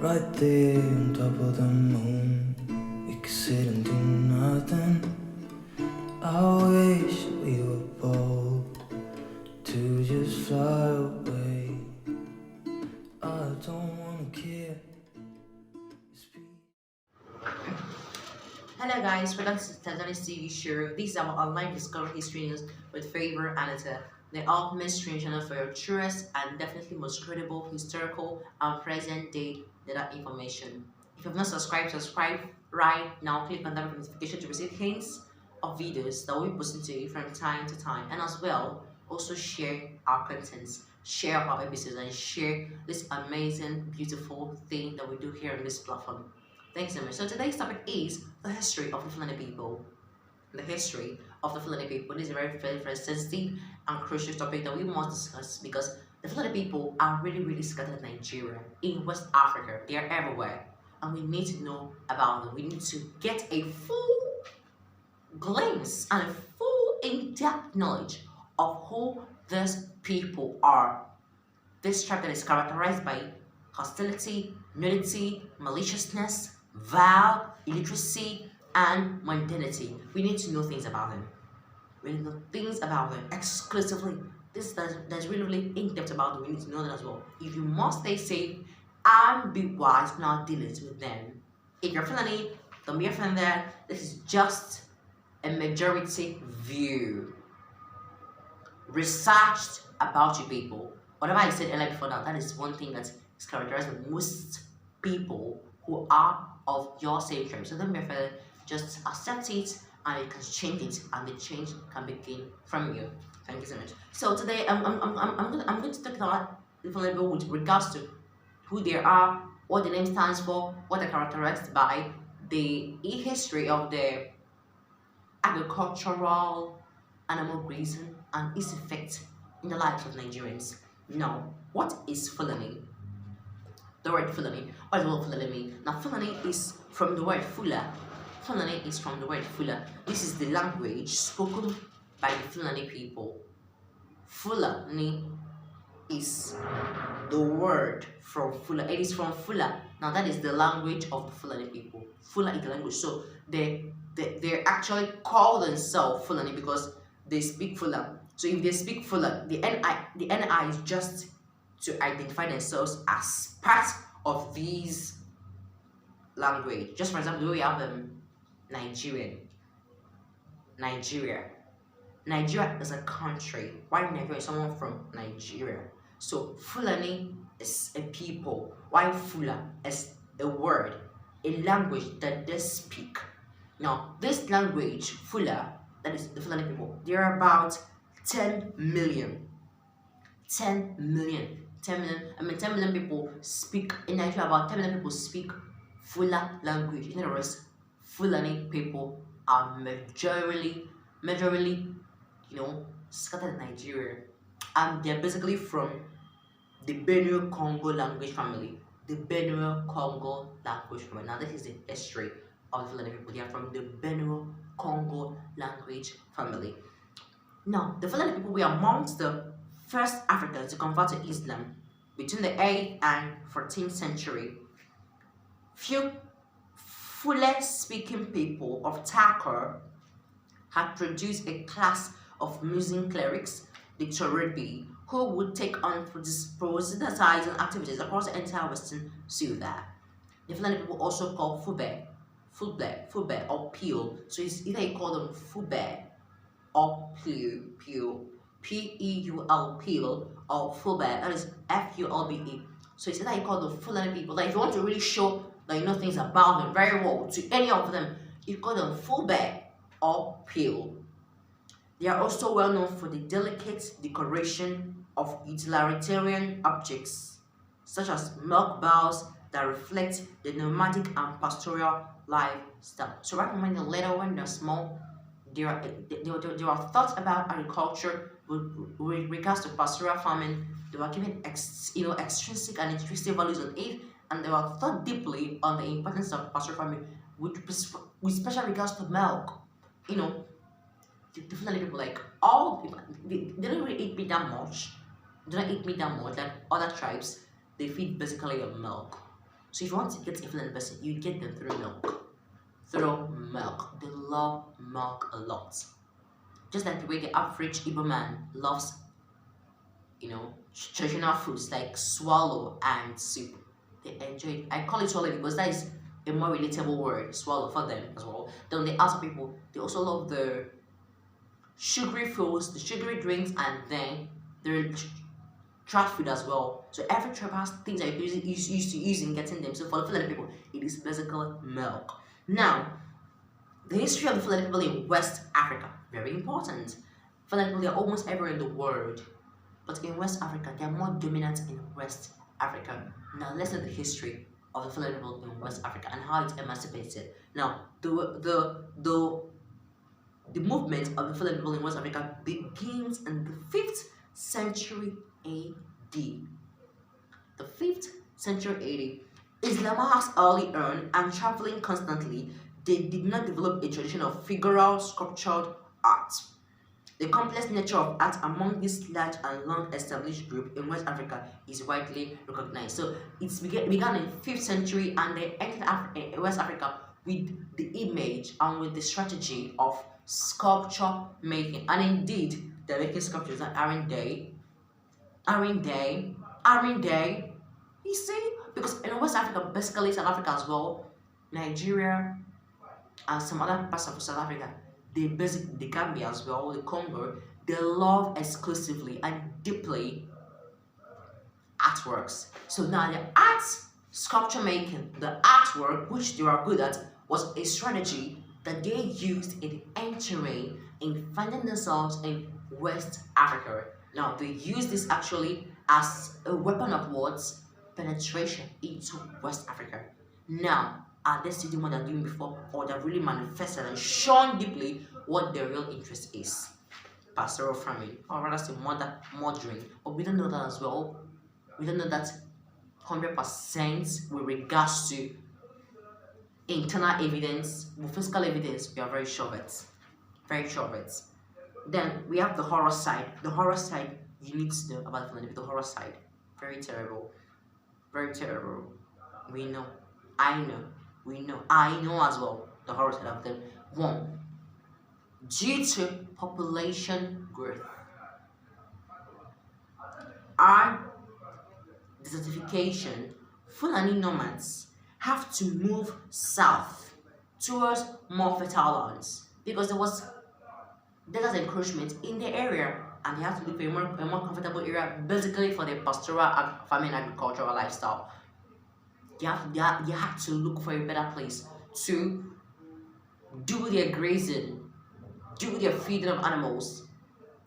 right there on top of the moon. We could sit and do nothing. I wish we were bold to just fly away. I don't wanna care. Hello guys, welcome to Teletonics TV show. This is our online discovery history news with Favor and Anita, the ultimate stream channel for your truest and definitely most credible historical and present day data information. If you have not subscribed, subscribe right now. Click on that notification to receive hints of videos that we post to you from time to time, and as well also share our contents, share our episodes, and share this amazing, beautiful thing that we do here on this platform. Thanks so much. So today's topic is the history of the Fulani people. The history of the Fulani people. This is a very sensitive and crucial topic that we must discuss because the Fulani people are really scattered in Nigeria, in West Africa. They are everywhere, and we need to know about them. We need to get a full glimpse and a full in-depth knowledge of who these people are. This tribe that is characterized by hostility, nudity, maliciousness, vow, illiteracy, and mundanity. We need to know things about them. We need to know things about them exclusively. There's really in-depth about them. We need to know them as well. If you must stay safe and be wise in our dealings with them. If you're Fulani, don't be offended. This is just a majority view. Researched about you people. Whatever I said earlier before that is one thing that is characterized with most people who are of your same tribe. So don't be afraid, just accept it and you can change it, and the change can begin from you. Thank you so much. So today I'm going to talk about the Fulani people with regards to who they are, what the name stands for, what they're characterized by, the history of the agricultural animal grazing and its effect in the lives of Nigerians. Now, what is Fulani? The word Fulani. What does Fulani mean? Now, Fulani is from the word Fula. Fulani is from the word Fula. This is the language spoken by the Fulani people. Fulani is the word from Fula. It is from Fula. Now, that is the language of the Fulani people. Fula is the language. So, they actually call themselves Fulani because they speak Fula. So, if they speak Fula, the NI is just to identify themselves as part of these language. Just for example, we have Nigeria. Nigeria is a country. Why Nigeria is someone from Nigeria? So Fulani is a people. Why Fula is a word, a language that they speak. Now, this language, Fula, that is the Fulani people, there are about 10 million. 10 million. 10 million people speak in Nigeria. About 10 million people speak Fula language. In other words, Fulani people are majorly, scattered in Nigeria, and they're basically from the Benue Congo language family. The Benue Congo language family. Now, this is the history of the Fulani people. They are from the Benue Congo language family. Now, the Fulani people were amongst the first Africans to convert to Islam between the 8th and 14th century. Few Fula-speaking people of Takor had produced a class of Muslim clerics, the Torebi, who would take on proselytizing activities across the entire Western Sudan. The Fulani people also call Fube or Peel. So it's either you call them Fube or Peel. P-E-U-L, Peel, or Fulbe, that is F-U-L-B-E. So it's either you call the Fulani people. Like if you want to really show that you know things about them very well to any of them, you call them Fulbe or Peel. They are also well known for the delicate decoration of utilitarian objects, such as milk bowls that reflect the nomadic and pastoral lifestyle. So right from when later when they're small, there are thoughts about agriculture with regards to pastoral farming. They were given extrinsic and intrinsic values on it, and they were thought deeply on the importance of pastoral farming with special regards to milk. The Fulani people, like all people, they don't really eat meat that much. They don't eat meat that much like other tribes. They feed basically on milk. So if you want to get a Fulani person, you get them through milk. Through milk. They love milk a lot. Just like the way the average Igbo man loves, traditional foods like swallow and soup. They enjoy it. I call it swallow because that is a more relatable word, swallow, for them as well. Then the other people, they also love the sugary foods, the sugary drinks, and then the trap food as well. So every tribe has things that you used to use in getting them. So for the Fulani people, it is basically milk. Now, the history of the Fulani people in West Africa, very important. Fulani people, they are almost everywhere in the world. But in West Africa, they are more dominant in West Africa. Now let's look at the history of the Fulani people in West Africa and how it emancipated. Now, the movement of the Fulani people in West Africa begins in the 5th century AD. The 5th century AD. Islam has early earned and traveling constantly. They did not develop a tradition of figural sculptured art. The complex nature of art among this large and long-established group in West Africa is widely recognized. So it began in 5th century and they entered West Africa with the image and with the strategy of sculpture making. And indeed, they're making sculptures that aren't they? You see? Because in West Africa, basically South Africa as well, Nigeria, and some other parts of South Africa, the Gambia as well, the Congo, they love exclusively and deeply artworks. So now the art sculpture making, the artwork which they are good at, was a strategy that they used in entering, in finding themselves in West Africa. Now they use this actually as a weapon of words, penetration into West Africa. Now, are they still doing what they're doing before, or they've really manifested and shown deeply what their real interest is? Pastoral farming, or rather say mothering. But we don't know that as well. We don't know that 100% with regards to internal evidence, with physical evidence. We are very sure of it. Very sure of it. Then we have the horror side. The horror side, you need to know about the horror side. Very terrible. Very terrible. We know. I know. We know. I know as well the horror side of them. 1. Due to population growth and desertification, Fulani nomads have to move south towards more fertile lands because there was desert encroachment in the area and they have to look for a more comfortable area basically for their pastoral farming agricultural lifestyle. You have to look for a better place to do their grazing, do their feeding of animals,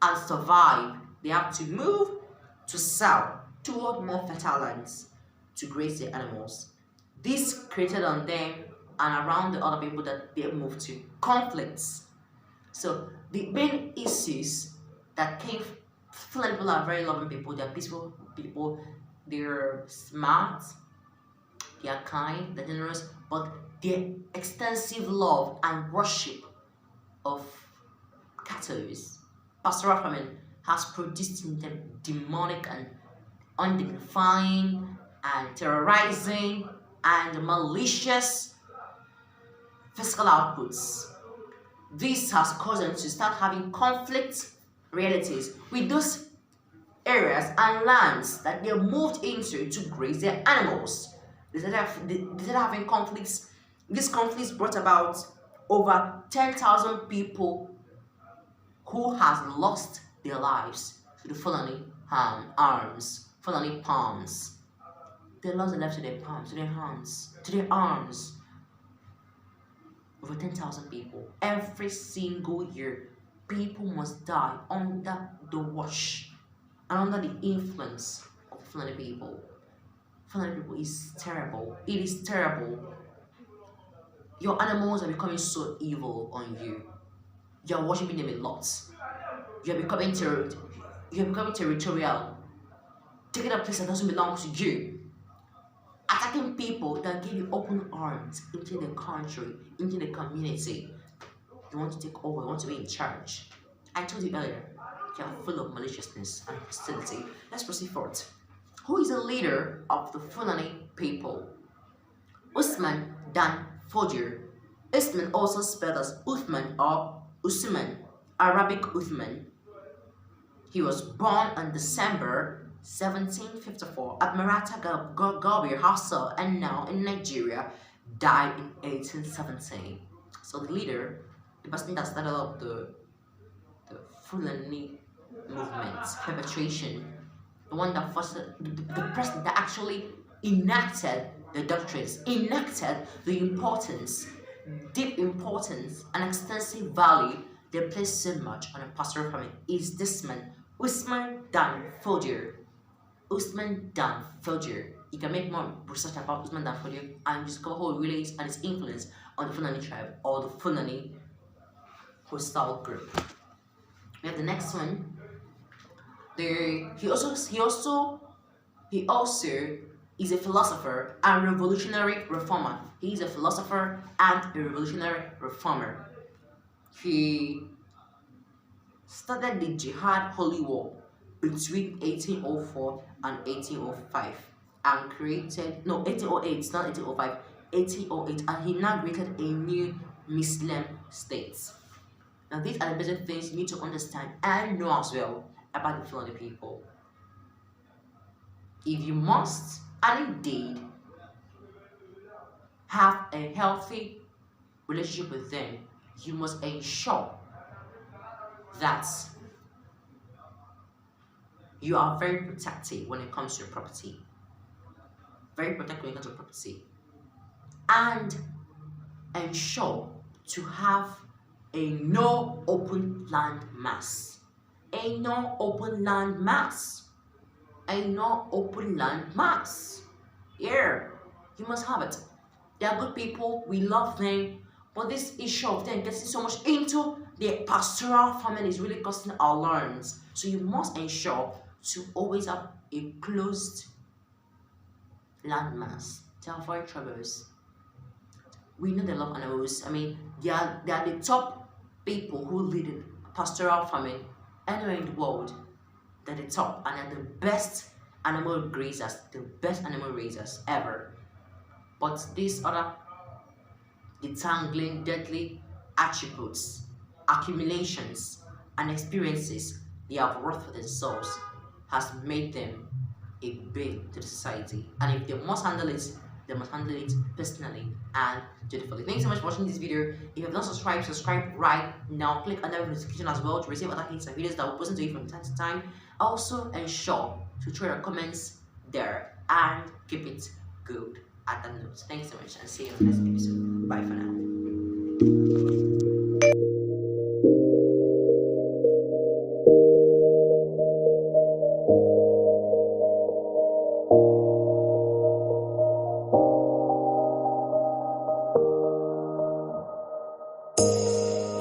and survive. They have to move to south toward more fertile lands to graze their animals. This created on them and around the other people that they moved to conflicts. So the main issues that came, Fulani people are very loving people, they're peaceful people, they're smart, they are kind, they're generous, but their extensive love and worship of cattle, pastoral farming, has produced in them demonic and undignifying and terrorizing and malicious physical outputs. This has caused them to start having conflict realities with those areas and lands that they moved into to graze their animals. They started having conflicts. These conflicts brought about over 10,000 people who has lost their lives to the Fulani Fulani palms. They lost their lives to their palms, to their hands, to their arms. Over 10,000 people. Every single year, people must die under the wash and under the influence of Fulani people. Fulani people is terrible. It is terrible. Your animals are becoming so evil on you. You are worshiping them a lot. You are becoming territorial. Taking a place that doesn't belong to you. Attacking people that give you open arms into the country, into the community. You want to take over, you want to be in charge. I told you earlier, you are full of maliciousness and hostility. Let's proceed forward. Who is the leader of the Fulani people? Usman Dan Fodio. Usman, also spelled as Uthman or Usman, Arabic Uthman. He was born on December 1754 at Maratha Gobir Hostel and now in Nigeria. Died in 1870. So the leader, the person that started up the Fulani movement, perpetration, the one that fostered, the person that actually enacted the doctrines, enacted the importance, deep importance, and extensive value they place so much on a pastoral farming is this man, Usman Dan Fodio. Usman Dan Fodio. You can make more research about Usman Dan Fodio and discover who he really is and his influence on the Fulani tribe or the Fulani hostile group. We have the next one. He also is a philosopher and revolutionary reformer. He is a philosopher and a revolutionary reformer. He started the Jihad Holy War between 1804 and 1805 and created, no, 1808, not 1805, 1808, and he now created a new Muslim state. Now these are the basic things you need to understand and know as well about the Fulani people. If you must, and indeed, have a healthy relationship with them, you must ensure that you are very protective when it comes to your property. Very protective when it comes to property. And ensure to have a no open land mass. A no open land mass. A no open land mass. Yeah, you must have it. They are good people, we love them, but this issue of them getting so much into the pastoral farming is really costing our lands. So you must ensure to always have a closed land mass to avoid troubles. We know they love animals. I mean, they are the top people who lead in pastoral farming anywhere in the world. They're the top and they're the best animal grazers, the best animal raisers ever. But these other detangling, deadly attributes, accumulations, and experiences they have wrought for themselves has made them a bane to the society. And if they must handle it, they must handle it personally and dutifully. Thank you so much for watching this video. If you have not subscribed, subscribe right now. Click on the notification as well to receive other hints and videos that will post to you from time to time. Also ensure to throw your comments there and keep it good at the notes. Thanks so much and see you in the next episode. Bye for now.